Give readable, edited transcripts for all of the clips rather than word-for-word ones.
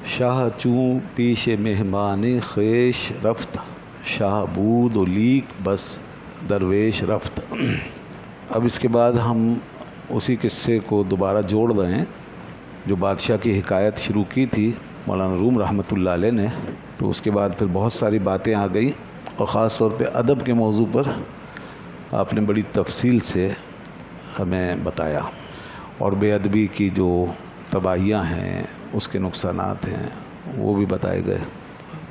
شاہ چوں پیش مہمان خویش رفت، شاہ بود و لیک بس درویش رفت۔ اب اس کے بعد ہم اسی قصے کو دوبارہ جوڑ رہے ہیں جو بادشاہ کی حکایت شروع کی تھی مولانا روم رحمۃ اللہ علیہ نے، تو اس کے بعد پھر بہت ساری باتیں آ گئیں، اور خاص طور پہ ادب کے موضوع پر آپ نے بڑی تفصیل سے ہمیں بتایا، اور بے ادبی کی جو تباہیاں ہیں، اس کے نقصانات ہیں، وہ بھی بتائے گئے۔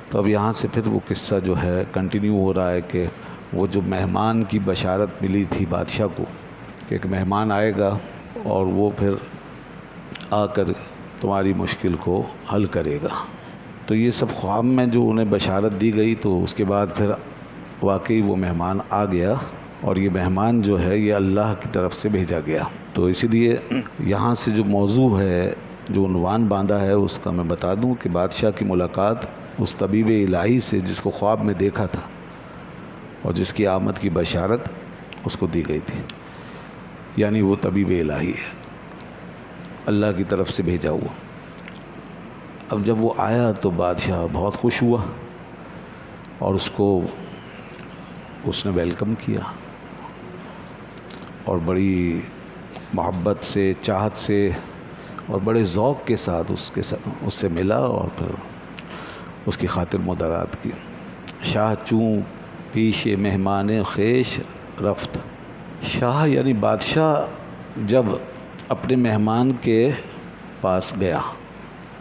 تو اب یہاں سے پھر وہ قصہ جو ہے کنٹینیو ہو رہا ہے کہ وہ جو مہمان کی بشارت ملی تھی بادشاہ کو کہ ایک مہمان آئے گا اور وہ پھر آ کر تمہاری مشکل کو حل کرے گا، تو یہ سب خواب میں جو انہیں بشارت دی گئی، تو اس کے بعد پھر واقعی وہ مہمان آ گیا، اور یہ مہمان جو ہے یہ اللہ کی طرف سے بھیجا گیا۔ تو اسی لیے یہاں سے جو موضوع ہے، جو عنوان باندھا ہے، اس کا میں بتا دوں کہ بادشاہ کی ملاقات اس طبیب الہی سے جس کو خواب میں دیکھا تھا اور جس کی آمد کی بشارت اس کو دی گئی تھی، یعنی وہ طبیب الہی ہے، اللہ کی طرف سے بھیجا ہوا۔ اب جب وہ آیا تو بادشاہ بہت خوش ہوا، اور اس نے ویلکم کیا، اور بڑی محبت سے، چاہت سے، اور بڑے ذوق کے ساتھ اس سے ملا، اور پھر اس کی خاطر مدارات کی۔ شاہ چوں پیش مہمان خویش رفت، شاہ یعنی بادشاہ جب اپنے مہمان کے پاس گیا،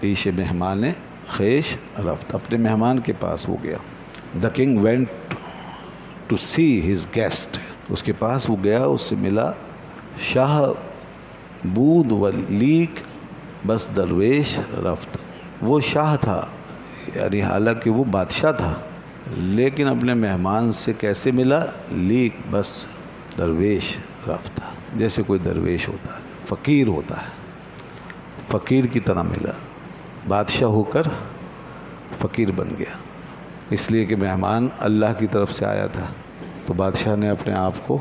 پیش مہمان خویش رفت، اپنے مہمان کے پاس وہ گیا۔ The king went to see his guest, اس کے پاس وہ گیا، اس سے ملا۔ شاہ بود و لیک بس درویش رفت، وہ شاہ تھا، یعنی حالانکہ وہ بادشاہ تھا، لیکن اپنے مہمان سے کیسے ملا؟ لیک بس درویش رفت، جیسے کوئی درویش ہوتا ہے، فقیر ہوتا ہے، فقیر کی طرح ملا، بادشاہ ہو کر فقیر بن گیا، اس لیے کہ مہمان اللہ کی طرف سے آیا تھا، تو بادشاہ نے اپنے آپ کو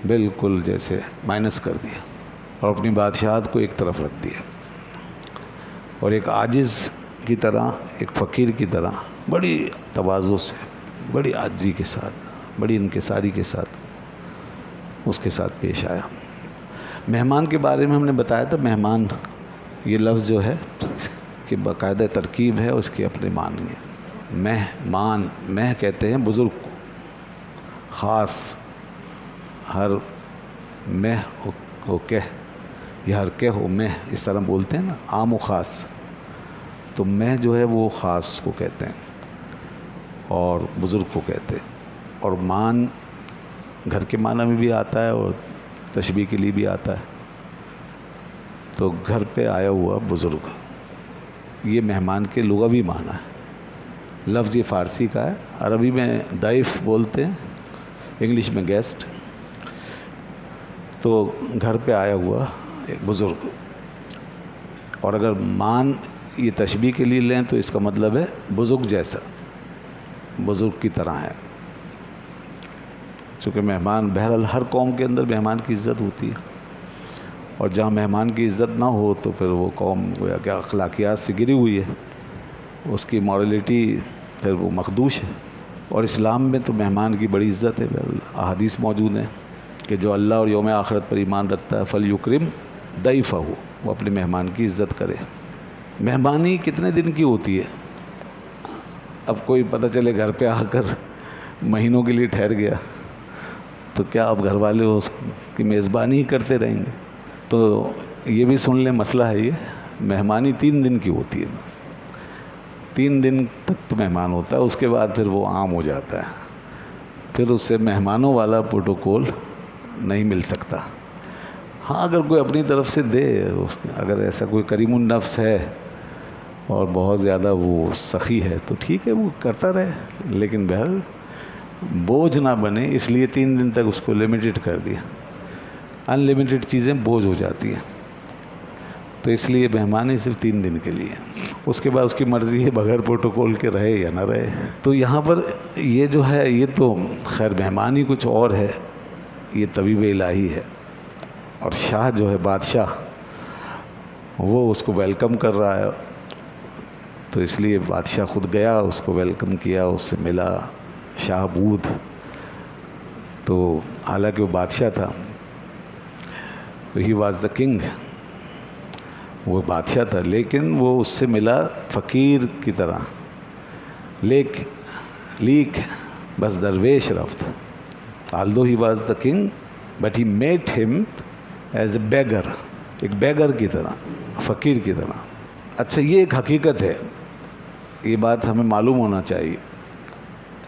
بالکل جیسے مائنس کر دیا، اور اپنی بادشاہت کو ایک طرف رکھ دیا، اور ایک عاجز کی طرح، ایک فقیر کی طرح بڑی تواضع سے، بڑی عاجزی کے ساتھ، بڑی انکساری کے ساتھ اس کے ساتھ پیش آیا۔ مہمان کے بارے میں ہم نے بتایا تھا، مہمان یہ لفظ جو ہے اس کی باقاعدہ ترکیب ہے، اس کے اپنے معنی ہیں۔ مہمان، مہ کہتے ہیں بزرگ کو، خاص، ہر مہ ہو کہہ، یا ہر کہہ ہو مہ، اس طرح بولتے ہیں نا، عام و خاص، تو مہ جو ہے وہ خاص کو کہتے ہیں اور بزرگ کو کہتے ہیں، اور مان گھر کے معنی میں بھی آتا ہے اور تشبیہ کے لیے بھی آتا ہے، تو گھر پہ آیا ہوا بزرگ، یہ مہمان کے لغوی معنی ہے۔ لفظ یہ فارسی کا ہے، عربی میں ضیف بولتے ہیں، انگلش میں گیسٹ، تو گھر پہ آیا ہوا ایک بزرگ، اور اگر مان یہ تشبیہ کے لیے لیں تو اس کا مطلب ہے بزرگ جیسا، بزرگ کی طرح ہے، چونکہ مہمان بہرحال ہر قوم کے اندر مہمان کی عزت ہوتی ہے، اور جہاں مہمان کی عزت نہ ہو تو پھر وہ قوم گویا کہ اخلاقیات سے گری ہوئی ہے، اس کی مورلٹی پھر وہ مخدوش ہے، اور اسلام میں تو مہمان کی بڑی عزت ہے، احادیث موجود ہیں کہ جو اللہ اور یوم آخرت پر ایمان رکھتا ہے فَلْيُكْرِمْ ضَيْفَهُ، وہ اپنے مہمان کی عزت کرے۔ مہمانی کتنے دن کی ہوتی ہے؟ اب کوئی پتہ چلے گھر پہ آ کر مہینوں کے لیے ٹھہر گیا، تو کیا اب گھر والے اس کی میزبانی ہی کرتے رہیں گے؟ تو یہ بھی سن لیں، مسئلہ ہے یہ، مہمانی 3 دن کی ہوتی ہے، بس 3 دن تک تو مہمان ہوتا ہے، اس کے بعد پھر وہ عام ہو جاتا ہے، پھر اس سے مہمانوں والا پروٹوکول نہیں مل سکتا۔ ہاں اگر کوئی اپنی طرف سے دے، اگر ایسا کوئی کریم النفس ہے اور بہت زیادہ وہ سخی ہے تو ٹھیک ہے، وہ کرتا رہے، لیکن بہرحال بوجھ نہ بنے، اس لیے 3 دن تک اس کو لمیٹڈ کر دیا۔ ان لمیٹڈ چیزیں بوجھ ہو جاتی ہیں، تو اس لیے مہمانی صرف 3 دن کے لیے، اس کے بعد اس کی مرضی ہے بغیر پروٹوکول کے رہے یا نہ رہے۔ تو یہاں پر یہ جو ہے، یہ تو خیر مہمانی کچھ اور ہے، یہ طبیب الہی ہے، اور شاہ جو ہے بادشاہ، وہ اس کو ویلکم کر رہا ہے، تو اس لیے بادشاہ خود گیا، اس کو ویلکم کیا، اس سے ملا، شاہ بود، تو حالانکہ وہ بادشاہ تھا، ہی واز دا کنگ، وہ بادشاہ تھا، لیکن وہ اس سے ملا فقیر کی طرح، لیک بس درویش رفت. although he was the king but he met him as a beggar، ایک بیگر کی طرح، فقیر کی طرح. اچھا یہ ایک حقیقت ہے، یہ بات ہمیں معلوم ہونا چاہیے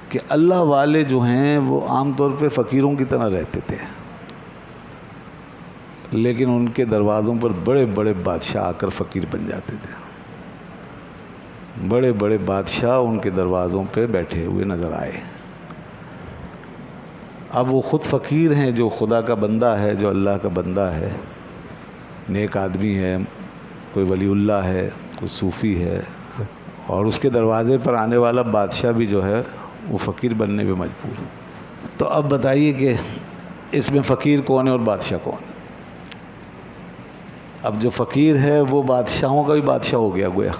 کہ اللہ والے جو ہیں وہ عام طور پہ فقیروں کی طرح رہتے تھے، لیکن ان کے دروازوں پر بڑے بڑے بادشاہ آ کر فقیر بن جاتے تھے. بڑے بڑے بادشاہ ان کے دروازوں پہ بیٹھے ہوئے نظر آئے. اب وہ خود فقیر ہیں، جو خدا کا بندہ ہے، جو اللہ کا بندہ ہے، نیک آدمی ہے، کوئی ولی اللہ ہے، کوئی صوفی ہے، اور اس کے دروازے پر آنے والا بادشاہ بھی جو ہے وہ فقیر بننے پہ مجبور. تو اب بتائیے کہ اس میں فقیر کون ہے اور بادشاہ کون ہے؟ اب جو فقیر ہے وہ بادشاہوں کا بھی بادشاہ ہو گیا گویا،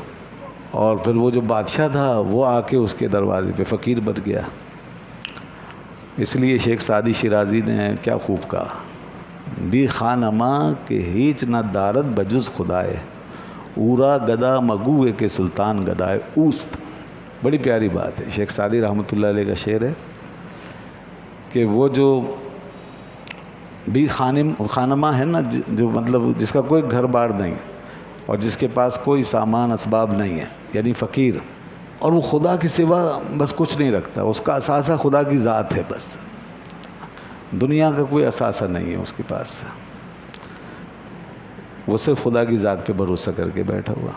اور پھر وہ جو بادشاہ تھا وہ آ کے اس کے دروازے پہ فقیر بن گیا. اس لیے شیخ سعدی شیرازی نے کیا خوب کہا، بی خانما کہ ہیچ نہ دارت بجز خدائے، اورا گدا مگوے کے سلطان گدائے اوست. بڑی پیاری بات ہے، شیخ سعدی رحمۃ اللہ علیہ کا شعر ہے کہ وہ جو بھی خانما ہے نا، جو مطلب جس کا کوئی گھر بار نہیں ہے اور جس کے پاس کوئی سامان اسباب نہیں ہے، یعنی فقیر، اور وہ خدا کے سوا بس کچھ نہیں رکھتا، اس کا اثاثہ خدا کی ذات ہے، بس دنیا کا کوئی اثاثہ نہیں ہے اس کے پاس، وہ صرف خدا کی ذات پہ بھروسہ کر کے بیٹھا ہوا.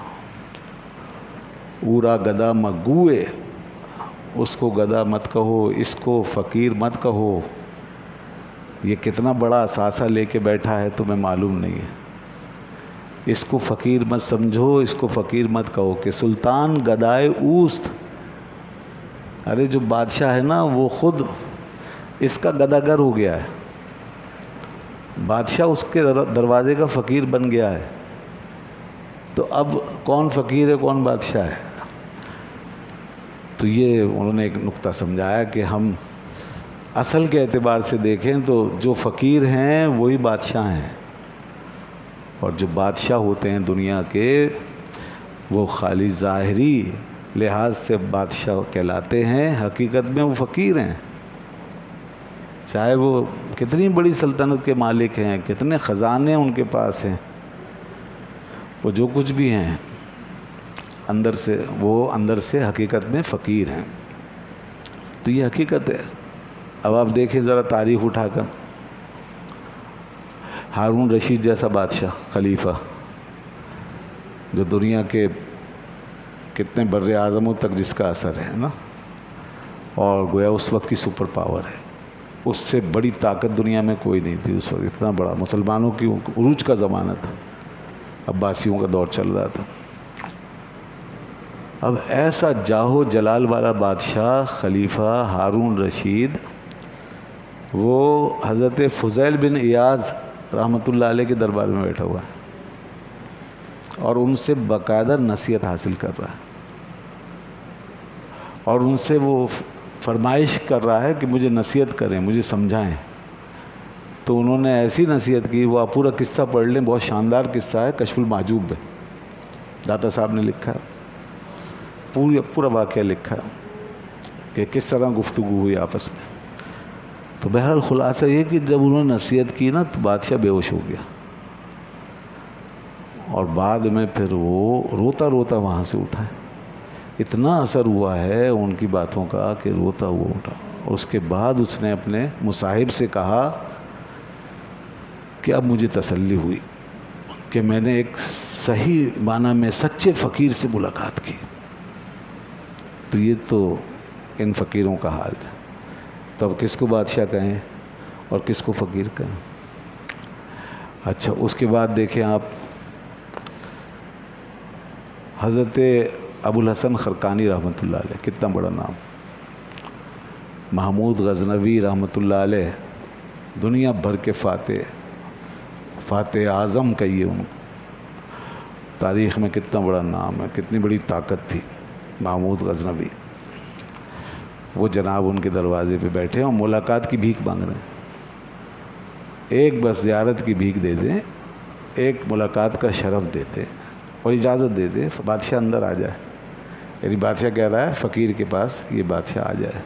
اورا گدا مگوئے، اس کو گدا مت کہو، اس کو فقیر مت کہو. یہ کتنا بڑا اثاثہ لے کے بیٹھا ہے تمہیں معلوم نہیں ہے. اس کو فقیر مت سمجھو، اس کو فقیر مت کہو کہ سلطان گدائے اوست. ارے جو بادشاہ ہے نا وہ خود اس کا گداگر ہو گیا ہے، بادشاہ اس کے دروازے کا فقیر بن گیا ہے. تو اب کون فقیر ہے کون بادشاہ ہے؟ تو یہ انہوں نے ایک نقطہ سمجھایا کہ ہم اصل کے اعتبار سے دیکھیں تو جو فقیر ہیں وہی بادشاہ ہیں، اور جو بادشاہ ہوتے ہیں دنیا کے وہ خالی ظاہری لحاظ سے بادشاہ کہلاتے ہیں، حقیقت میں وہ فقیر ہیں. چاہے وہ کتنی بڑی سلطنت کے مالک ہیں، کتنے خزانے ان کے پاس ہیں، وہ جو کچھ بھی ہیں اندر سے حقیقت میں فقیر ہیں. تو یہ حقیقت ہے. اب آپ دیکھیں ذرا تاریخ اٹھا کر، ہارون رشید جیسا بادشاہ، خلیفہ، جو دنیا کے کتنے بر اعظموں تک جس کا اثر ہے نا، اور گویا اس وقت کی سپر پاور ہے. اس سے بڑی طاقت دنیا میں کوئی نہیں تھی اس وقت، اتنا بڑا مسلمانوں کی عروج کا زمانہ تھا، عباسیوں کا دور چل رہا تھا. اب ایسا جاہو جلال والا بادشاہ خلیفہ ہارون رشید، وہ حضرت فضیل بن ایاز رحمۃ اللہ علیہ کے دربار میں بیٹھا ہوا ہے اور ان سے باقاعدہ نصیحت حاصل کر رہا ہے، اور ان سے وہ فرمائش کر رہا ہے کہ مجھے نصیحت کریں، مجھے سمجھائیں. تو انہوں نے ایسی نصیحت کی، وہ آپ پورا قصہ پڑھ لیں، بہت شاندار قصہ ہے، کشف المحجوب میں داتا صاحب نے لکھا ہے، پورا واقعہ لکھا ہے کہ کس طرح گفتگو ہوئی آپس میں. تو بہرحال خلاصہ یہ کہ جب انہوں نے نصیحت کی نا تو بادشاہ بے ہوش ہو گیا، اور بعد میں پھر وہ روتا روتا وہاں سے اٹھا ہے. اتنا اثر ہوا ہے ان کی باتوں کا کہ روتا ہوا اٹھا. اس کے بعد اس نے اپنے مصاحب سے کہا کہ اب مجھے تسلی ہوئی کہ میں نے ایک صحیح معنی میں سچے فقیر سے ملاقات کی. تو یہ تو ان فقیروں کا حال ہے. تو اب کس کو بادشاہ کہیں اور کس کو فقیر کہیں؟ اچھا اس کے بعد دیکھیں آپ، حضرت ابو الحسن خرقانی رحمۃ اللہ علیہ، کتنا بڑا نام، محمود غزنوی رحمۃ اللہ علیہ، دنیا بھر کے فاتح اعظم کہیے ان کو، تاریخ میں کتنا بڑا نام ہے، کتنی بڑی طاقت تھی محمود غزنوی. وہ جناب ان کے دروازے پہ بیٹھے اور ملاقات کی بھیک مانگ رہے ہیں. ایک بس زیارت کی بھیک دے دیں، ایک ملاقات کا شرف دے دیں اور اجازت دے دے بادشاہ اندر آ جائے. یعنی بادشاہ کہہ رہا ہے فقیر کے پاس یہ بادشاہ آ جائے.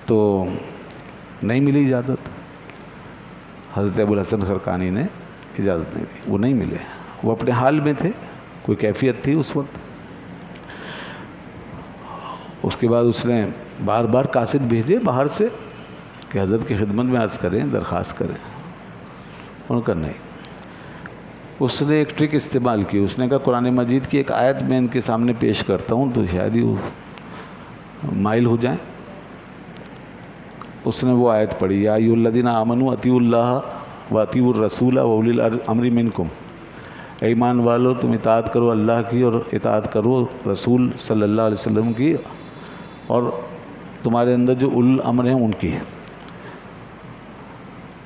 تو نہیں ملی اجازت. حضرت ابوالحسن خرقانی نے اجازت نہیں دی، وہ نہیں ملے. وہ اپنے حال میں تھے، کوئی کیفیت تھی اس وقت. اس کے بعد اس نے بار بار قاصد بھیجے باہر سے کہ حضرت کی خدمت میں عرض کریں، درخواست کریں. انہوں نے کہا نہیں. اس نے ایک ٹرک استعمال کی. اس نے کہا قرآن مجید کی ایک آیت میں ان کے سامنے پیش کرتا ہوں تو شاید ہی وہ مائل ہو جائیں. اس نے وہ آیت پڑھی، یا ایھا الذین آمنوا اطیعوا اللہ واطیعوا الرسول واولی الامر منکم. اے ایمان والو تم اطاعت کرو اللہ کی اور اطاعت کرو رسول صلی اللہ علیہ وسلم کی اور تمہارے اندر جو اولو الامر ہیں ان کی.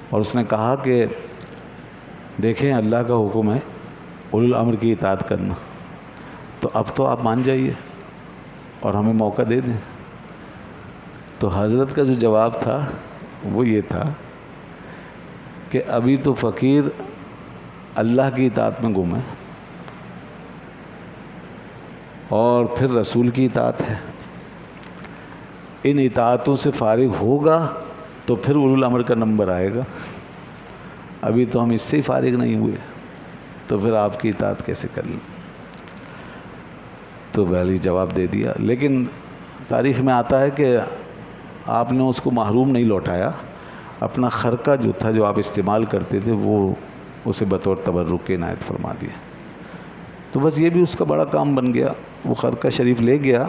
اور اس نے کہا کہ دیکھیں اللہ کا حکم ہے اولو الامر کی اطاعت کرنا، تو اب تو آپ مان جائیے اور ہمیں موقع دے دیں. تو حضرت کا جو جواب تھا وہ یہ تھا کہ ابھی تو فقیر اللہ کی اطاعت میں گم ہے اور پھر رسول کی اطاعت ہے. ان اطاعتوں سے فارغ ہوگا تو پھر اولو الامر کا نمبر آئے گا. ابھی تو ہم اس سے ہی فارغ نہیں ہوئے تو پھر آپ کی اطاعت کیسے کر لیں. تو ویلی جواب دے دیا. لیکن تاریخ میں آتا ہے کہ آپ نے اس کو محروم نہیں لوٹایا. اپنا خرقہ جو تھا جو آپ استعمال کرتے تھے وہ اسے بطور تبرک کے عنایت فرما دیا. تو بس یہ بھی اس کا بڑا کام بن گیا. وہ خرقہ شریف لے گیا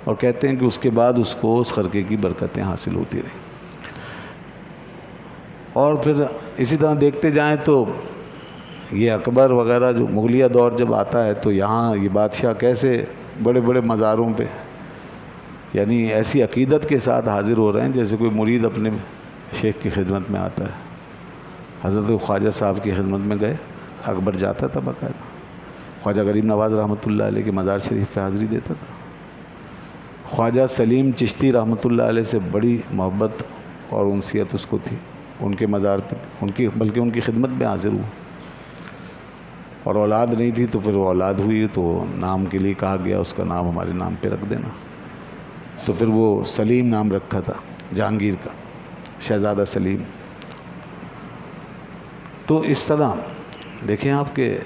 اور کہتے ہیں کہ اس کے بعد اس کو اس خرقے کی برکتیں حاصل ہوتی رہیں. اور پھر اسی طرح دیکھتے جائیں تو یہ اکبر وغیرہ جو مغلیہ دور جب آتا ہے تو یہاں یہ بادشاہ کیسے بڑے بڑے مزاروں پہ یعنی ایسی عقیدت کے ساتھ حاضر ہو رہے ہیں جیسے کوئی مرید اپنے شیخ کی خدمت میں آتا ہے. حضرت خواجہ صاحب کی خدمت میں گئے، اکبر جاتا تھا باقاعدہ. خواجہ غریب نواز رحمۃ اللہ علیہ کے مزار شریف پہ حاضری دیتا تھا. خواجہ سلیم چشتی رحمۃ اللہ علیہ سے بڑی محبت اور انسیت اس کو تھی. ان کے مزار پہ بلکہ ان کی خدمت میں حاضر ہوا. اور اولاد نہیں تھی تو پھر وہ اولاد ہوئی تو نام کے لیے کہا گیا اس کا نام ہمارے نام پہ رکھ دینا. تو پھر وہ سلیم نام رکھا تھا جہانگیر کا، شہزادہ سلیم. تو اس طرح دیکھیں آپ کہ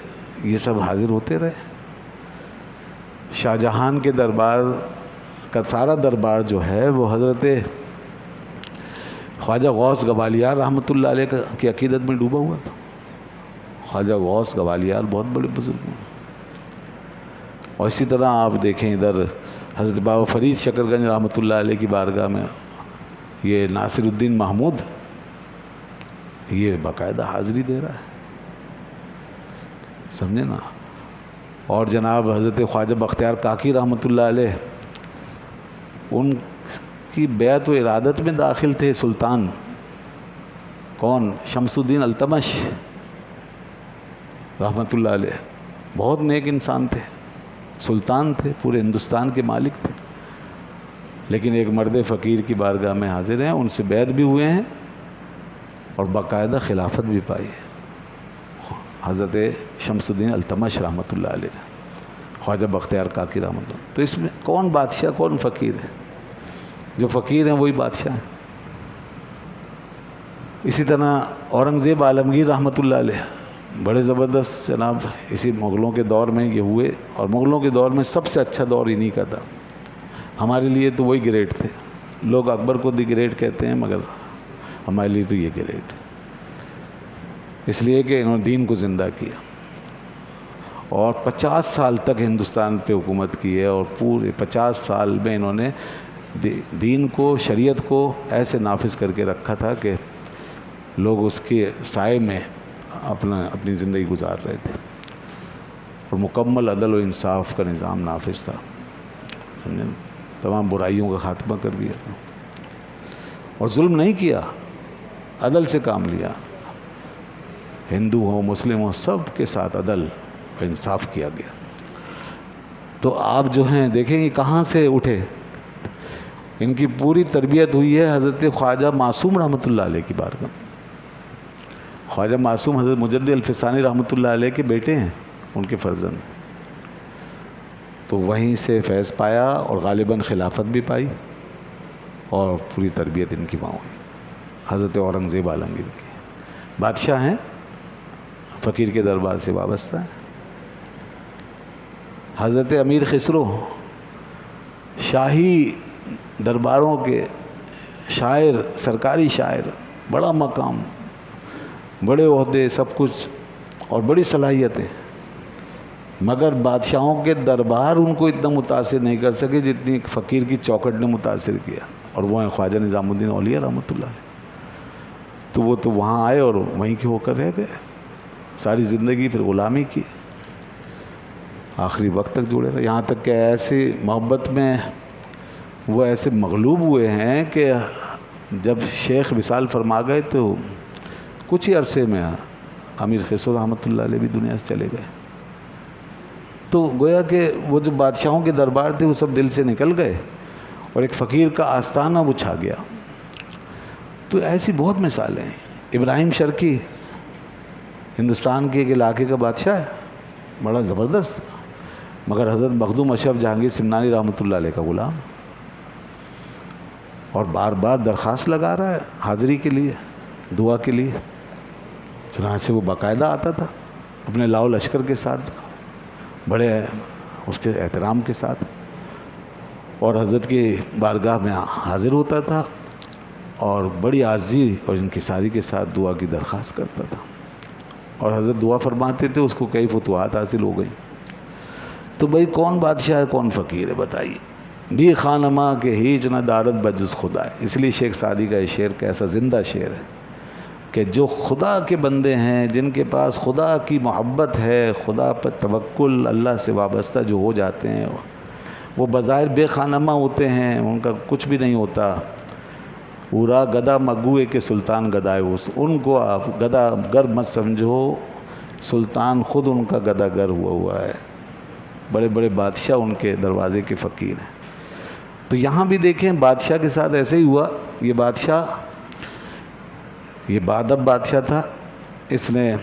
یہ سب حاضر ہوتے رہے. شاہ جہان کے دربار کا سارا دربار جو ہے وہ حضرت خواجہ غوث گوالیار رحمۃ اللہ علیہ کی عقیدت میں ڈوبا ہوا تھا. خواجہ غوث گوالیار بہت بڑے بزرگ ہیں. اور اسی طرح آپ دیکھیں ادھر حضرت بابا فرید شکر گنج رحمۃ اللہ علیہ کی بارگاہ میں یہ ناصر الدین محمود یہ باقاعدہ حاضری دے رہا ہے، سمجھے نا. اور جناب حضرت خواجہ بختیار کاکی رحمۃ اللہ علیہ ان کی بیعت و ارادت میں داخل تھے سلطان کون؟ شمس الدین التمش رحمۃ اللہ علیہ. بہت نیک انسان تھے، سلطان تھے، پورے ہندوستان کے مالک تھے، لیکن ایک مرد فقیر کی بارگاہ میں حاضر ہیں. ان سے بیعت بھی ہوئے ہیں اور باقاعدہ خلافت بھی پائی ہے حضرت شمس الدین التمش رحمۃ اللہ علیہ، خواجہ بختیار کاکی رحمۃ اللہ. تو اس میں کون بادشاہ کون فقیر ہے؟ جو فقیر ہیں وہی بادشاہ ہیں. اسی طرح اورنگزیب عالمگیر رحمۃ اللہ علیہ بڑے زبردست جناب اسی مغلوں کے دور میں یہ ہوئے. اور مغلوں کے دور میں سب سے اچھا دور انہی کا تھا. ہمارے لیے تو وہی گریٹ تھے. لوگ اکبر کو دی گریٹ کہتے ہیں مگر ہمارے لیے تو یہ گریٹ، اس لیے کہ انہوں نے دین کو زندہ کیا اور 50 سال تک ہندوستان پہ حکومت کی ہے. اور پورے 50 سال میں انہوں نے دین کو، شریعت کو ایسے نافذ کر کے رکھا تھا کہ لوگ اس کے سائے میں اپنی زندگی گزار رہے تھے. اور مکمل عدل و انصاف کا نظام نافذ تھا. تمام برائیوں کا خاتمہ کر دیا اور ظلم نہیں کیا، عدل سے کام لیا. ہندو ہو مسلم ہو سب کے ساتھ عدل کا انصاف کیا گیا۔ تو آپ جو ہیں دیکھیں گے کہاں سے اٹھے، ان کی پوری تربیت ہوئی ہے حضرت خواجہ معصوم رحمۃ اللہ علیہ کی بارگاہ۔ خواجہ معصوم حضرت مجدد الفسانی رحمۃ اللہ علیہ کے بیٹے ہیں، ان کے فرزند، تو وہیں سے فیض پایا اور غالباً خلافت بھی پائی، اور پوری تربیت ان کی وہاں ہوئی۔ حضرت اورنگزیب عالمگیر کی بادشاہ ہیں، فقیر کے دربار سے وابستہ ہیں۔ حضرت امیر خسرو شاہی درباروں کے شاعر، سرکاری شاعر، بڑا مقام، بڑے عہدے، سب کچھ اور بڑی صلاحیتیں، مگر بادشاہوں کے دربار ان کو اتنا متاثر نہیں کر سکے جتنی ایک فقیر کی چوکھٹ نے متاثر کیا، اور وہ ہیں خواجہ نظام الدین اولیاء رحمۃ اللہ علیہ۔ تو وہ تو وہاں آئے اور وہیں کے ہو کر رہ گئے، ساری زندگی پھر غلامی کی، آخری وقت تک جڑے رہے، یہاں تک کہ ایسی محبت میں وہ ایسے مغلوب ہوئے ہیں کہ جب شیخ وصال فرما گئے تو کچھ ہی عرصے میں امیر خسرو رحمۃ اللہ علیہ بھی دنیا سے چلے گئے۔ تو گویا کہ وہ جو بادشاہوں کے دربار تھے وہ سب دل سے نکل گئے، اور ایک فقیر کا آستانہ وہ چھا گیا۔ تو ایسی بہت مثالیں ہیں۔ ابراہیم شرقی ہندوستان کے ایک علاقے کا بادشاہ ہے، بڑا زبردست، مگر حضرت مخدوم اشرف جہانگیر سمنانی رحمۃ اللہ علیہ کا غلام، اور بار بار درخواست لگا رہا ہے حاضری کے لیے، دعا کے لیے، چنانچہ وہ باقاعدہ آتا تھا اپنے لاؤ لشکر کے ساتھ، بڑے اس کے احترام کے ساتھ، اور حضرت کی بارگاہ میں حاضر ہوتا تھا، اور بڑی عاجزی اور انکساری کے ساتھ دعا کی درخواست کرتا تھا، اور حضرت دعا فرماتے تھے، اس کو کئی فتوحات حاصل ہو گئی۔ تو بھائی کون بادشاہ ہے کون فقیر ہے بتائیے؟ بھی خانما کے ہیچ نہ دارت بجز خدا ہے۔ اس لیے شیخ سعدی کا یہ شعر کیسا زندہ شعر ہے کہ جو خدا کے بندے ہیں، جن کے پاس خدا کی محبت ہے، خدا پر توکل، اللہ سے وابستہ جو ہو جاتے ہیں، وہ بظاہر بے خانما ہوتے ہیں، ان کا کچھ بھی نہیں ہوتا۔ پورا گدا مگوئے کہ سلطان گدائے ان کو آپ گدا گر مت سمجھو، سلطان خود ان کا گدا گر ہوا ہے۔ بڑے بڑے بادشاہ ان کے دروازے کے فقیر ہیں۔ تو یہاں بھی دیکھیں بادشاہ کے ساتھ ایسے ہی ہوا۔ یہ بادشاہ، یہ بادب بادشاہ تھا، اس نے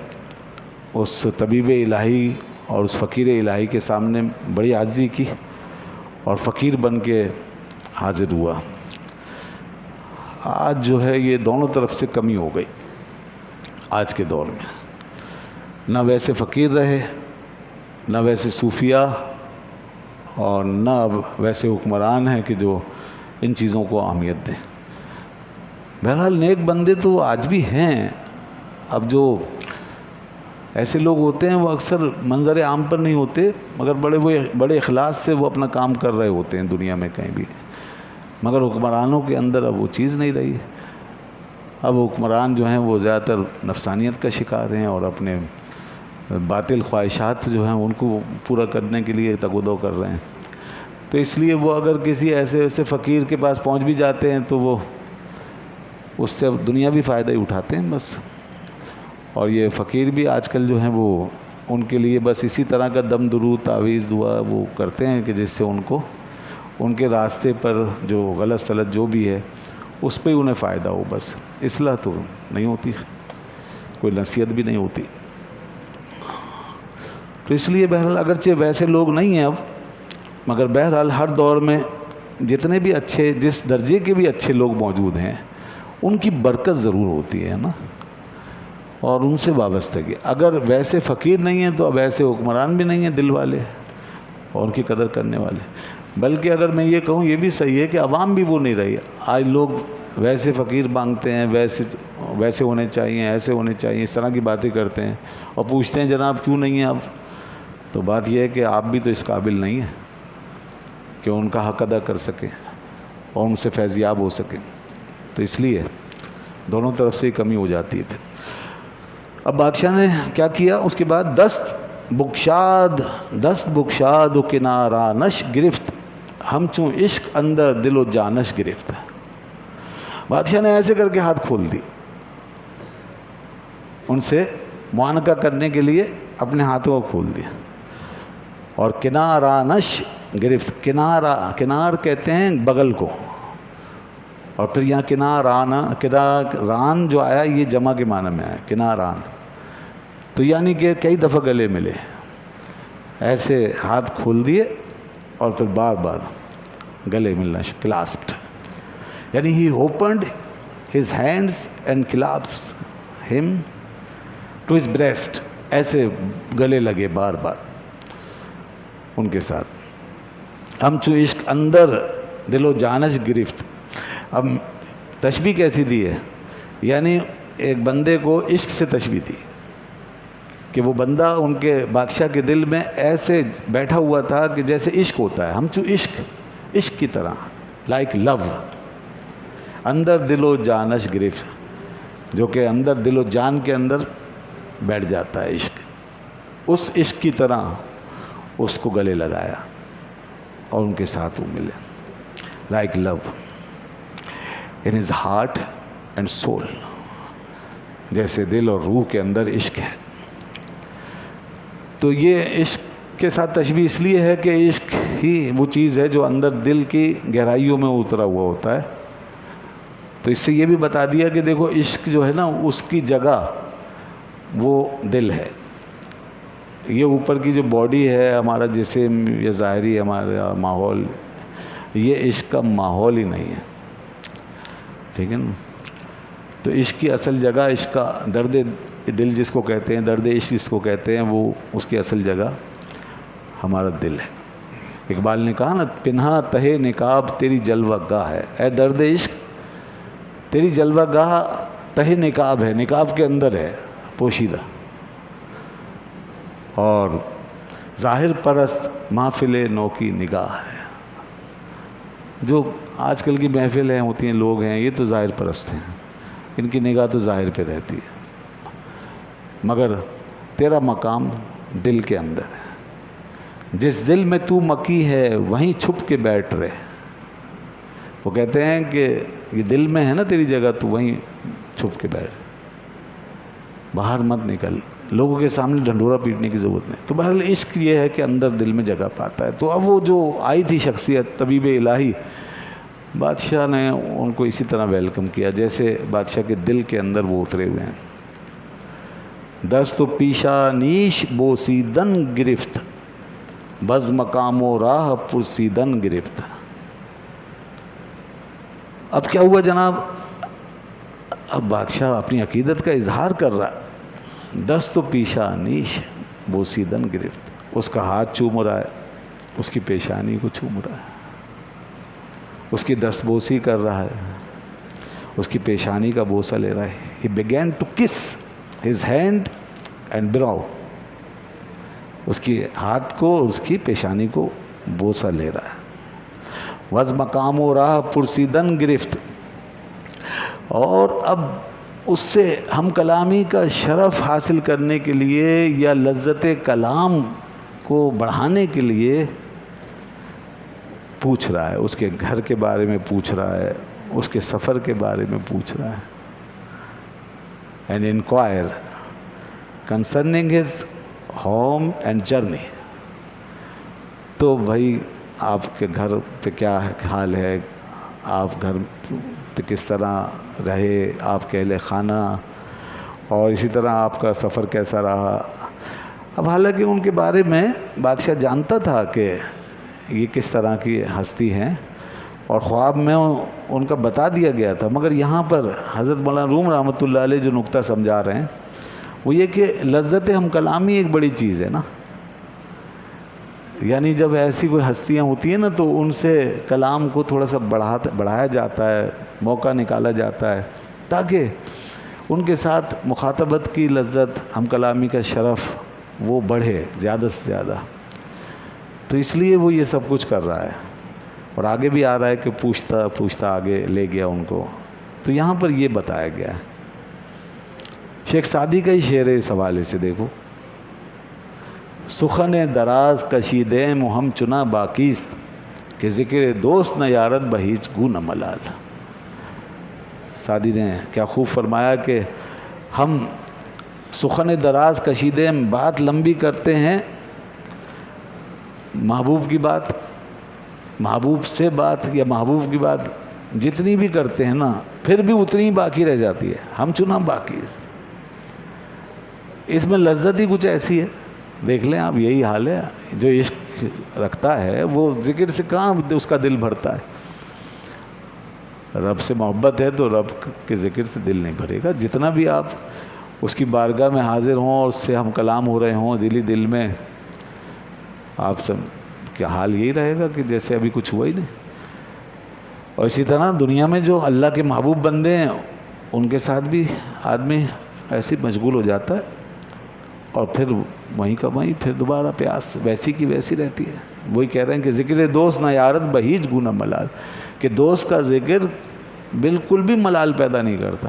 اس طبیب الہی اور اس فقیر الہی کے سامنے بڑی عاجزی کی اور فقیر بن کے حاضر ہوا۔ آج جو ہے یہ دونوں طرف سے کمی ہو گئی آج کے دور میں، نہ ویسے فقیر رہے، نہ ویسے صوفیہ، اور نہ ویسے حکمران ہیں کہ جو ان چیزوں کو اہمیت دیں۔ بہرحال نیک بندے تو آج بھی ہیں، اب جو ایسے لوگ ہوتے ہیں وہ اکثر منظر عام پر نہیں ہوتے، مگر بڑے اخلاص سے وہ اپنا کام کر رہے ہوتے ہیں دنیا میں کہیں بھی، مگر حکمرانوں کے اندر اب وہ چیز نہیں رہی۔ اب حکمران جو ہیں وہ زیادہ تر نفسانیت کا شکار ہیں، اور اپنے باطل خواہشات جو ہیں ان کو پورا کرنے کے لیے تگ و دو کر رہے ہیں۔ تو اس لیے وہ اگر کسی ایسے فقیر کے پاس پہنچ بھی جاتے ہیں تو وہ اس سے دنیاوی فائدہ ہی اٹھاتے ہیں بس۔ اور یہ فقیر بھی آج کل جو ہیں وہ ان کے لیے بس اسی طرح کا دم درود، تعویذ، دعا وہ کرتے ہیں کہ جس سے ان کو ان کے راستے پر جو غلط سلط جو بھی ہے اس پہ انہیں فائدہ ہو، بس اصلاح تو نہیں ہوتی، کوئی نصیحت بھی نہیں ہوتی۔ تو اس لیے بہرحال اگرچہ ویسے لوگ نہیں ہیں اب، مگر بہرحال ہر دور میں جتنے بھی اچھے، جس درجے کے بھی اچھے لوگ موجود ہیں، ان کی برکت ضرور ہوتی ہے نا، اور ان سے وابستگی۔ اگر ویسے فقیر نہیں ہیں تو اب ایسے حکمران بھی نہیں ہیں دل والے اور ان کی قدر کرنے والے۔ بلکہ اگر میں یہ کہوں یہ بھی صحیح ہے کہ عوام بھی وہ نہیں رہی۔ آج لوگ ویسے فقیر مانگتے ہیں، ویسے ہونے چاہیے، ایسے ہونے چاہیے، اس طرح کی باتیں کرتے ہیں، اور پوچھتے ہیں جناب کیوں نہیں ہیں اب؟ تو بات یہ ہے کہ آپ بھی تو اس قابل نہیں ہیں کہ ان کا حق ادا کر سکیں اور ان سے فیضیاب ہو سکیں۔ تو اس لیے دونوں طرف سے کمی ہو جاتی ہے۔ پھر اب بادشاہ نے کیا کیا اس کے بعد؟ دست بکشاد و کنارہ نش گرفت، ہم چوں عشق اندر دل و جانش گرفت۔ بادشاہ نے ایسے کر کے ہاتھ کھول دی، ان سے معانقہ کرنے کے لیے اپنے ہاتھوں کو کھول دیا۔ اور کنارانش گرفت، کنار کہتے ہیں بغل کو، اور پھر یہاں کناران جو آیا یہ جمع کے معنی میں آیا، کناران، تو یعنی کہ کئی دفعہ گلے ملے، ایسے ہاتھ کھول دیے اور پھر بار بار گلے ملنا، کلاسپڈ، یعنی ہی اوپنڈ ہز ہینڈز اینڈ کلاسپڈ ہم ٹو ہز بریسٹ، ایسے گلے لگے بار بار ان کے ساتھ۔ ہم چو عشق اندر دل و جانش گرفت، اب تشبیہ کیسی دی ہے، یعنی ایک بندے کو عشق سے تشبیہ دی کہ وہ بندہ ان کے بادشاہ کے دل میں ایسے بیٹھا ہوا تھا کہ جیسے عشق ہوتا ہے، ہم چو عشق کی طرح، لائک لو، اندر دل و جانش گرفت، جو کہ اندر دل و جان کے اندر بیٹھ جاتا ہے عشق، اس عشق کی طرح اس کو گلے لگایا اور ان کے ساتھ وہ ملے، like love in his heart and soul, جیسے دل اور روح کے اندر عشق ہے۔ تو یہ عشق کے ساتھ تشبیہ اس لیے ہے کہ عشق ہی وہ چیز ہے جو اندر دل کی گہرائیوں میں اترا ہوا ہوتا ہے، تو اس سے یہ بھی بتا دیا کہ دیکھو عشق جو ہے نا اس کی جگہ وہ دل ہے، یہ اوپر کی جو باڈی ہے، ہمارا جسم یا ظاہری ہمارا ماحول، یہ عشق کا ماحول ہی نہیں ہے، ٹھیک ہے نا۔ تو عشق کی اصل جگہ، عشق کا درد دل جس کو کہتے ہیں، درد عشق جس کو کہتے ہیں، وہ اس کی اصل جگہ ہمارا دل ہے۔ اقبال نے کہا نا، پنہا تہے نقاب تیری جلوہ گاہ ہے، اے درد عشق تیری جلوہ گاہ تہے نقاب ہے، نقاب کے اندر ہے پوشیدہ، اور ظاہر پرست محفل نو کی نگاہ ہے۔ جو آج کل کی محفلیں ہوتی ہیں، لوگ ہیں، یہ تو ظاہر پرست ہیں، ان کی نگاہ تو ظاہر پہ رہتی ہے، مگر تیرا مقام دل کے اندر ہے، جس دل میں تو مکی ہے وہیں چھپ کے بیٹھ رہے۔ وہ کہتے ہیں کہ یہ دل میں ہے نا تیری جگہ، تو وہیں چھپ کے بیٹھ، باہر مت نکل، لوگوں کے سامنے ڈھنڈورا پیٹنے کی ضرورت نہیں۔ تو بہرحال عشق یہ ہے کہ اندر دل میں جگہ پاتا ہے۔ تو اب وہ جو آئی تھی شخصیت طبیب الہی، بادشاہ نے ان کو اسی طرح ویلکم کیا جیسے بادشاہ کے دل کے اندر وہ اترے ہوئے ہیں۔ دست و پیشانیش بوسیدن گرفت، بز مقام و راہ پرسیدن گرفت۔ اب کیا ہوا جناب، اب بادشاہ اپنی عقیدت کا اظہار کر رہا ہے، دست و پیشانیش بوسیدن گرفت، اس کا ہاتھ چوم رہا ہے، اس کی پیشانی کو چوم رہا ہے، اس کی دست بوسی کر رہا ہے، اس کی پیشانی کا بوسہ لے رہا ہے۔ He began to kiss his hand and brow، اس کی ہاتھ کو، اس کی پیشانی کو بوسہ لے رہا ہے۔ وز مقام و راہ پرسیدن گرفت، اور اب اس سے ہم کلامی کا شرف حاصل کرنے کے لیے یا لذت کلام کو بڑھانے کے لیے پوچھ رہا ہے، اس کے گھر کے بارے میں پوچھ رہا ہے، اس کے سفر کے بارے میں پوچھ رہا ہے۔ and inquire concerning his home and journey۔ تو بھائی آپ کے گھر پہ کیا حال ہے، آپ گھر پہ کس طرح رہے، آپ کے اہل خانہ، اور اسی طرح آپ کا سفر کیسا رہا۔ اب حالانکہ ان کے بارے میں بادشاہ جانتا تھا کہ یہ کس طرح کی ہستی ہیں، اور خواب میں ان کا بتا دیا گیا تھا، مگر یہاں پر حضرت مولانا روم رحمۃ اللہ علیہ جو نقطہ سمجھا رہے ہیں وہ یہ کہ لذت ہم کلامی ایک بڑی چیز ہے نا، یعنی جب ایسی کوئی ہستیاں ہوتی ہیں نا تو ان سے کلام کو تھوڑا سا بڑھایا جاتا ہے، موقع نکالا جاتا ہے تاکہ ان کے ساتھ مخاطبت کی لذت، ہم کلامی کا شرف وہ بڑھے زیادہ سے زیادہ۔ تو اس لیے وہ یہ سب کچھ کر رہا ہے، اور آگے بھی آ رہا ہے کہ پوچھتا پوچھتا آگے لے گیا ان کو۔ تو یہاں پر یہ بتایا گیا ہے، شیخ سعدی کا ہی شعر ہے اس حوالے سے دیکھو، سخن دراز کشیدے ہم چنا باقیست، کہ ذکر دوست نہ یارت بہیچ گو نہ ملال۔ سعدی نے کیا خوب فرمایا کہ ہم سخن دراز کشیدے، بات لمبی کرتے ہیں محبوب کی بات، محبوب سے بات یا محبوب کی بات جتنی بھی کرتے ہیں نا پھر بھی اتنی ہی باقی رہ جاتی ہے، ہم چنا باقی، اس میں لذت ہی کچھ ایسی ہے. دیکھ لیں آپ، یہی حال ہے. جو عشق رکھتا ہے وہ ذکر سے کہاں اس کا دل بھرتا ہے. رب سے محبت ہے تو رب کے ذکر سے دل نہیں بھرے گا. جتنا بھی آپ اس کی بارگاہ میں حاضر ہوں اور اس سے ہم کلام ہو رہے ہوں دل ہی دل میں، آپ سب کیا حال یہی رہے گا کہ جیسے ابھی کچھ ہوا ہی نہیں. اور اسی طرح دنیا میں جو اللہ کے محبوب بندے ہیں ان کے ساتھ بھی آدمی ایسے مشغول ہو جاتا ہے اور پھر وہیں کا وہیں پھر دوبارہ پیاس ویسی کی ویسی رہتی ہے. وہی کہہ رہے ہیں کہ ذکر دوست نہ یارت بہیج گنا ملال، کہ دوست کا ذکر بالکل بھی ملال پیدا نہیں کرتا.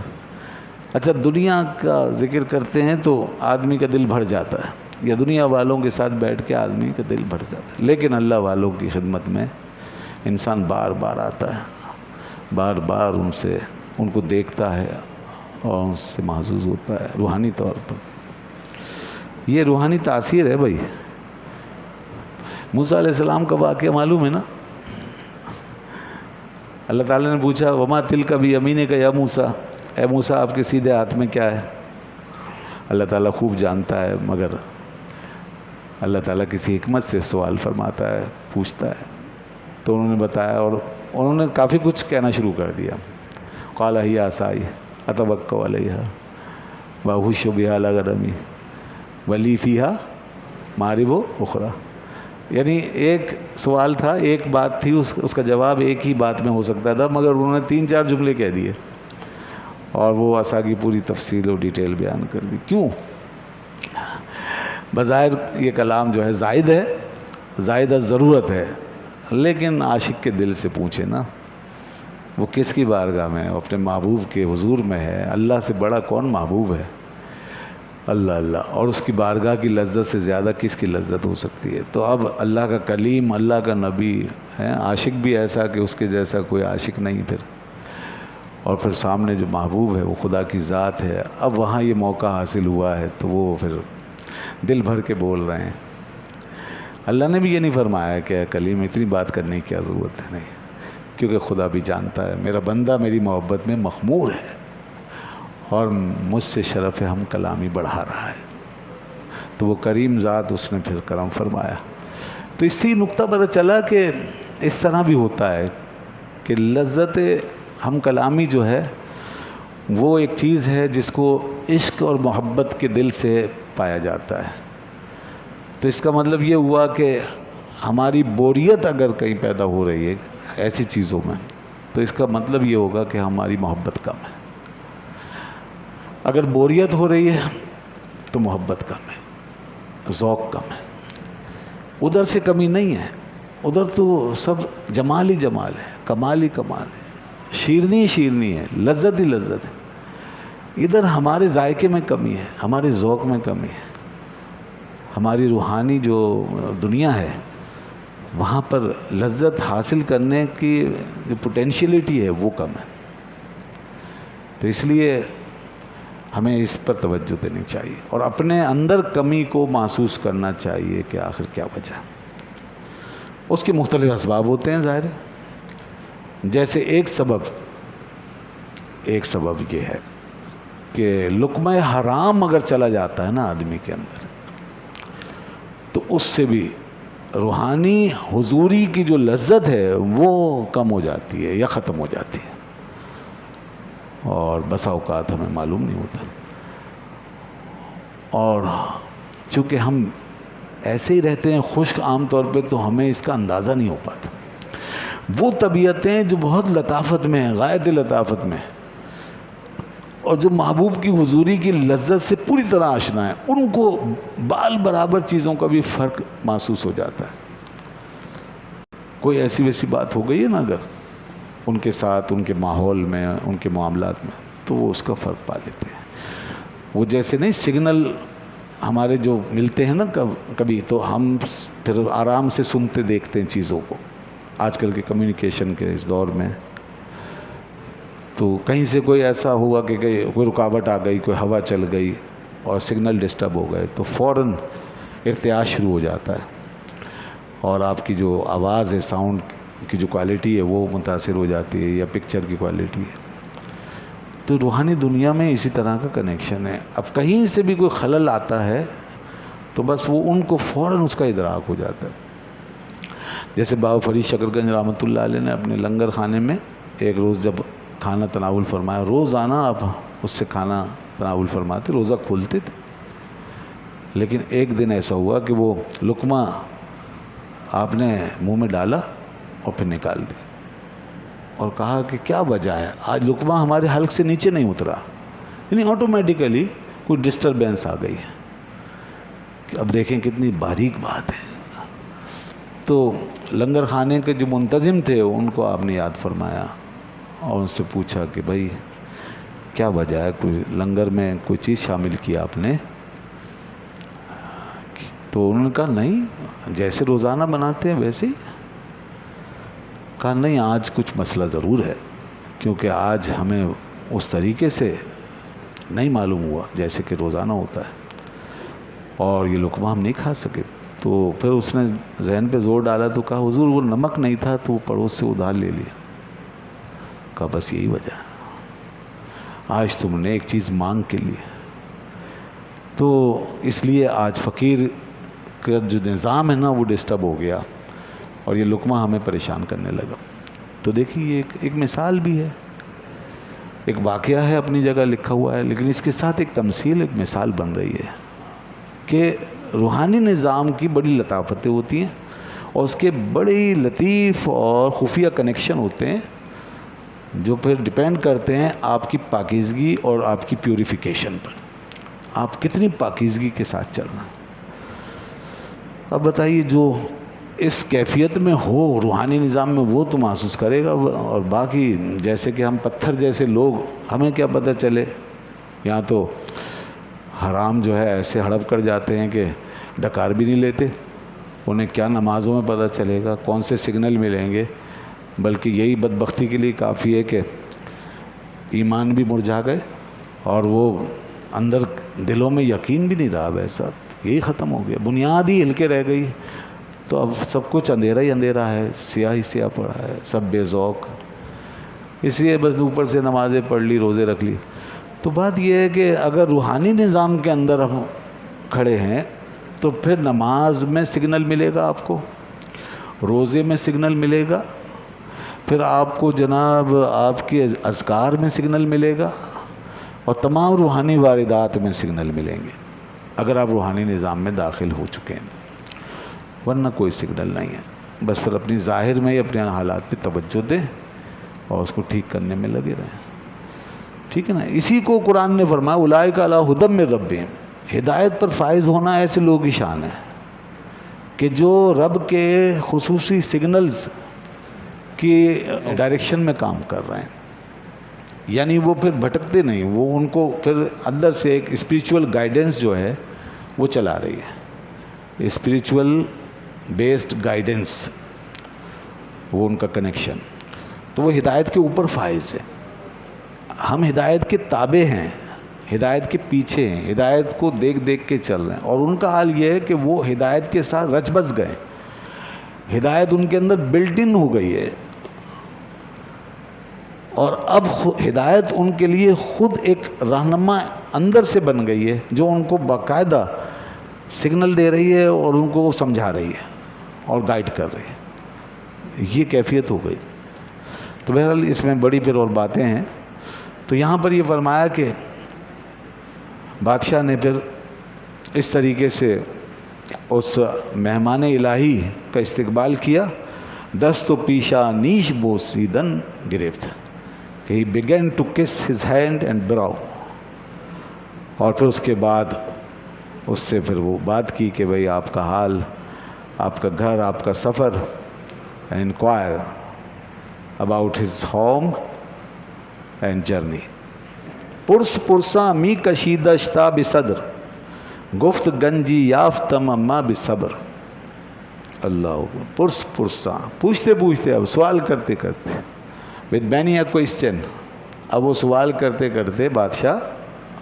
اچھا، دنیا کا ذکر کرتے ہیں تو آدمی کا دل بھر جاتا ہے، یا دنیا والوں کے ساتھ بیٹھ کے آدمی کا دل بھر جاتا ہے، لیکن اللہ والوں کی خدمت میں انسان بار بار آتا ہے، بار بار ان کو دیکھتا ہے اور ان سے محظوظ ہوتا ہے روحانی طور پر. یہ روحانی تاثیر ہے بھائی. موسیٰ علیہ السلام کا واقعہ معلوم ہے نا. اللہ تعالیٰ نے پوچھا وما تلک بیمینک یا موسیٰ، اے موسیٰ آپ کے سیدھے ہاتھ میں کیا ہے؟ اللہ تعالیٰ خوب جانتا ہے، مگر اللہ تعالیٰ کسی حکمت سے سوال فرماتا ہے، پوچھتا ہے. تو انہوں نے بتایا اور انہوں نے کافی کچھ کہنا شروع کر دیا. قال ہی عصائی اتوکل علیہا واہش بہا علی غنمی ولی فیہا مآرب اخری. یعنی ایک سوال تھا، ایک بات تھی، اس کا جواب ایک ہی بات میں ہو سکتا تھا، مگر انہوں نے 3-4 جملے کہہ دیے اور وہ عصا کی پوری تفصیل و ڈیٹیل بیان کر دی. کیوں؟ بظاہر یہ کلام جو ہے زائد ہے، زائدہ ضرورت ہے، لیکن عاشق کے دل سے پوچھے نا، وہ کس کی بارگاہ میں ہے؟ اپنے محبوب کے حضور میں ہے. اللہ سے بڑا کون محبوب ہے؟ اللہ اللہ. اور اس کی بارگاہ کی لذت سے زیادہ کس کی لذت ہو سکتی ہے؟ تو اب اللہ کا کلیم، اللہ کا نبی ہے، عاشق بھی ایسا کہ اس کے جیسا کوئی عاشق نہیں پھر. اور پھر سامنے جو محبوب ہے وہ خدا کی ذات ہے. اب وہاں یہ موقع حاصل ہوا ہے تو وہ پھر دل بھر کے بول رہے ہیں. اللہ نے بھی یہ نہیں فرمایا کہ کلیم اتنی بات کرنے کی کیا ضرورت ہے، نہیں، کیونکہ خدا بھی جانتا ہے میرا بندہ میری محبت میں مخمور ہے اور مجھ سے شرف ہم کلامی بڑھا رہا ہے. تو وہ کریم ذات اس نے پھر کرم فرمایا. تو اس سے نقطہ پتہ چلا کہ اس طرح بھی ہوتا ہے کہ لذت ہم کلامی جو ہے وہ ایک چیز ہے جس کو عشق اور محبت کے دل سے پایا جاتا ہے. تو اس کا مطلب یہ ہوا کہ ہماری بوریت اگر کہیں پیدا ہو رہی ہے ایسی چیزوں میں تو اس کا مطلب یہ ہوگا کہ ہماری محبت کم ہے. اگر بوریت ہو رہی ہے تو محبت کم ہے، ذوق کم ہے. ادھر سے کمی نہیں ہے، ادھر تو سب جمال ہی جمال ہے، کمال ہی کمال ہے، شیرنی ہی شیرنی ہے، لذت ہی لذت ہے. ادھر ہمارے ذائقے میں کمی ہے، ہمارے ذوق میں کمی ہے، ہماری روحانی جو دنیا ہے وہاں پر لذت حاصل کرنے کی جو پوٹینشیلٹی ہے وہ کم ہے. تو اس لیے ہمیں اس پر توجہ دینی چاہیے اور اپنے اندر کمی کو محسوس کرنا چاہیے کہ آخر کیا وجہ ہے. اس کے مختلف اسباب ہوتے ہیں ظاہر ہے. جیسے ایک سبب یہ ہے کہ لقمہ حرام اگر چلا جاتا ہے نا آدمی کے اندر تو اس سے بھی روحانی حضوری کی جو لذت ہے وہ کم ہو جاتی ہے یا ختم ہو جاتی ہے. اور بسا اوقات ہمیں معلوم نہیں ہوتا. اور چونکہ ہم ایسے ہی رہتے ہیں خشک عام طور پہ تو ہمیں اس کا اندازہ نہیں ہو پاتا. وہ طبیعتیں جو بہت لطافت میں ہیں، غایت لطافت میں، اور جو محبوب کی حضوری کی لذت سے پوری طرح آشنا ہے، ان کو بال برابر چیزوں کا بھی فرق محسوس ہو جاتا ہے. کوئی ایسی ویسی بات ہو گئی ہے نا اگر ان کے ساتھ، ان کے ماحول میں، ان کے معاملات میں، تو وہ اس کا فرق پا لیتے ہیں. وہ جیسے نہیں سگنل ہمارے جو ملتے ہیں نا کبھی تو ہم پھر آرام سے سنتے دیکھتے ہیں چیزوں کو. آج کل کے کمیونیکیشن کے اس دور میں تو کہیں سے کوئی ایسا ہوا کہ کوئی رکاوٹ آ گئی، کوئی ہوا چل گئی اور سگنل ڈسٹرب ہو گئے تو فوراً ارتعاش شروع ہو جاتا ہے. اور آپ کی جو آواز ہے، ساؤنڈ کی جو کوالٹی ہے وہ متاثر ہو جاتی ہے، یا پکچر کی کوالٹی ہے. تو روحانی دنیا میں اسی طرح کا کنیکشن ہے. اب کہیں سے بھی کوئی خلل آتا ہے تو بس وہ ان کو فوراً اس کا ادراک ہو جاتا ہے. جیسے بابا فرید شکر گنج رحمۃ اللہ علیہ نے اپنے لنگر خانے میں ایک روز جب کھانا تناول فرمایا، روزانہ آپ اس سے کھانا تناول فرماتے، روزہ کھولتے تھے، لیکن ایک دن ایسا ہوا کہ وہ لقمہ آپ نے منہ میں ڈالا اور پھر نکال دی، اور کہا کہ کیا وجہ ہے، آج لقمہ ہمارے حلق سے نیچے نہیں اترا. یعنی آٹومیٹیکلی کوئی ڈسٹربینس آ گئی ہے. اب دیکھیں کتنی باریک بات ہے. تو لنگر خانے کے جو منتظم تھے ان کو آپ نے یاد فرمایا اور ان سے پوچھا کہ بھائی کیا وجہ ہے، کوئی لنگر میں کوئی چیز شامل کیا آپ نے؟ تو انہوں نے کہا نہیں، جیسے روزانہ بناتے ہیں ویسے ہی. کہا نہیں، آج کچھ مسئلہ ضرور ہے، کیونکہ آج ہمیں اس طریقے سے نہیں معلوم ہوا جیسے کہ روزانہ ہوتا ہے، اور یہ لقمہ ہم نہیں کھا سکے. تو پھر اس نے ذہن پہ زور ڈالا تو کہا حضور وہ نمک نہیں تھا تو وہ پڑوس سے ادھار لے لیا. کہا بس یہی وجہ ہے، آج تم نے ایک چیز مانگ کے لیے، تو اس لیے آج فقیر کا جو نظام ہے نا وہ ڈسٹرب ہو گیا اور یہ لقمہ ہمیں پریشان کرنے لگا. تو دیکھیے یہ ایک مثال بھی ہے، ایک واقعہ ہے اپنی جگہ لکھا ہوا ہے، لیکن اس کے ساتھ ایک تمثیل، ایک مثال بن رہی ہے کہ روحانی نظام کی بڑی لطافتیں ہوتی ہیں اور اس کے بڑے لطیف اور خفیہ کنیکشن ہوتے ہیں جو پھر ڈیپینڈ کرتے ہیں آپ کی پاکیزگی اور آپ کی پیوریفیکیشن پر، آپ کتنی پاکیزگی کے ساتھ چلنا. اب بتائیے جو اس کیفیت میں ہو روحانی نظام میں وہ تو محسوس کرے گا، اور باقی جیسے کہ ہم پتھر جیسے لوگ، ہمیں کیا پتہ چلے. یہاں تو حرام جو ہے ایسے ہڑپ کر جاتے ہیں کہ ڈکار بھی نہیں لیتے، انہیں کیا نمازوں میں پتہ چلے گا، کون سے سگنل ملیں گے. بلکہ یہی بدبختی کے لیے کافی ہے کہ ایمان بھی مرجھا گئے اور وہ اندر دلوں میں یقین بھی نہیں رہا، ویسا یہی ختم ہو گیا، بنیاد ہی ہل کے رہ گئی. تو اب سب کچھ اندھیرا ہی اندھیرا ہے، سیاہ ہی سیاہ پڑا ہے، سب بے ذوق. اس لیے بس اوپر سے نمازیں پڑھ لی، روزے رکھ لی. تو بات یہ ہے کہ اگر روحانی نظام کے اندر ہم کھڑے ہیں تو پھر نماز میں سگنل ملے گا، آپ کو روزے میں سگنل ملے گا، پھر آپ کو جناب آپ کے اذکار میں سگنل ملے گا، اور تمام روحانی واردات میں سگنل ملیں گے اگر آپ روحانی نظام میں داخل ہو چکے ہیں. ورنہ کوئی سگنل نہیں ہے. بس پھر اپنی ظاہر میں ہی اپنے حالات پہ توجہ دیں اور اس کو ٹھیک کرنے میں لگے رہیں. ٹھیک ہے نا. اسی کو قرآن نے فرمایا اولئک علی ھدی من ربہم، ہدایت پر فائز ہونا ایسے لوگوں کی شان ہے کہ جو رب کے خصوصی سگنلز کی ڈائریکشن میں کام کر رہے ہیں. یعنی وہ پھر بھٹکتے نہیں، وہ ان کو پھر اندر سے ایک اسپریچول گائیڈنس جو ہے وہ چلا رہی ہے، اسپریچول بیسڈ گائیڈنس، وہ ان کا کنیکشن. تو وہ ہدایت کے اوپر فائز ہے. ہم ہدایت کے تابع ہیں، ہدایت کے پیچھے ہیں، ہدایت کو دیکھ دیکھ کے چل رہے ہیں. اور ان کا حال یہ ہے کہ وہ ہدایت کے ساتھ رچ بس گئے، ہدایت ان کے اندر بلٹ ان ہو گئی ہے، اور اب ہدایت ان کے لیے خود ایک رہنما اندر سے بن گئی ہے جو ان کو باقاعدہ سگنل دے رہی ہے اور ان کو سمجھا رہی ہے اور گائیڈ کر رہی ہے. یہ کیفیت ہو گئی. تو بہرحال اس میں بڑی پھر اور باتیں ہیں. تو یہاں پر یہ فرمایا کہ بادشاہ نے پھر اس طریقے سے اس مہمان الہی کا استقبال کیا. دست و پیشہ نیش بوسیدن گرفت کہ he began to kiss his hand and brow. اور پھر اس کے بعد اس سے پھر وہ بات کی کہ بھئی آپ کا حال، آپ کا گھر، آپ کا سفر، and inquire about his home and journey. پرس پرساں می کشیدہ اشتا بصدر، گفت گنجی یافتم اما بصبر. اللہ پرس پرساں، پوچھتے پوچھتے، اب سوال کرتے کرتے، with many a question. اب وہ سوال کرتے کرتے بادشاہ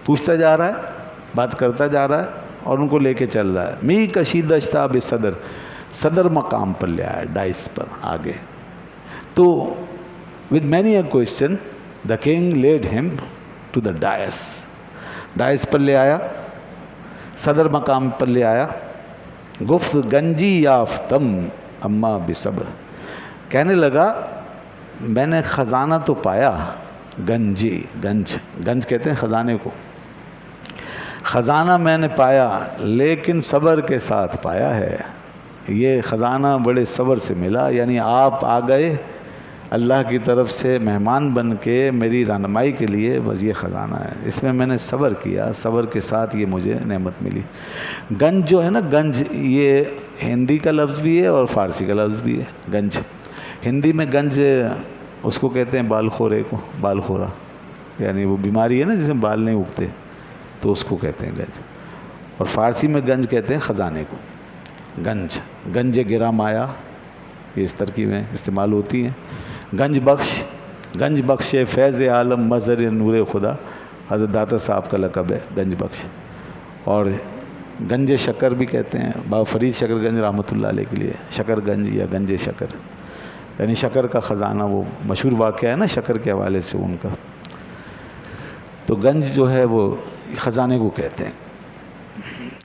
پوچھتا جا رہا ہے، بات کرتا جا رہا ہے اور ان کو لے کے چل رہا ہے. می کشیدہ اشتا بصدر، صدر مقام پر لے آیا، ڈائس پر آگے. تو with many a question the king led him to the dais. Dais پر لے آیا، صدر مقام پر لے آیا. گفت گنجی یافتم اما بصبر. کہنے لگا میں نے خزانہ تو پایا، گنجی، گنج کہتے ہیں خزانے کو. خزانہ میں نے پایا لیکن صبر کے ساتھ پایا ہے. یہ خزانہ بڑے صبر سے ملا، یعنی آپ آ گئے اللہ کی طرف سے مہمان بن کے میری رہنمائی کے لیے، بس یہ خزانہ ہے. اس میں میں نے صبر کیا، صبر کے ساتھ یہ مجھے نعمت ملی. گنج جو ہے نا، گنج یہ ہندی کا لفظ بھی ہے اور فارسی کا لفظ بھی ہے. گنج ہندی میں گنج اس کو کہتے ہیں بال خورے کو، بال خورا، یعنی وہ بیماری ہے نا جس میں بال نہیں اگتے، تو اس کو کہتے ہیں گنج. اور فارسی میں گنج کہتے ہیں خزانے کو. گنج، گنج گرا مایا، یہ اس ترکیبیں استعمال ہوتی ہیں. گنج بخش، گنج بخش فیض عالم مظہر نور خدا، حضرت داتا صاحب کا لقب ہے گنج بخش. اور گنج شکر بھی کہتے ہیں، بابا فرید شکر گنج رحمۃ اللہ علیہ کے لیے شکر گنج یا گنج شکر، یعنی شکر کا خزانہ. وہ مشہور واقعہ ہے نا شکر کے حوالے سے ان کا. تو گنج جو ہے وہ خزانے کو کہتے ہیں.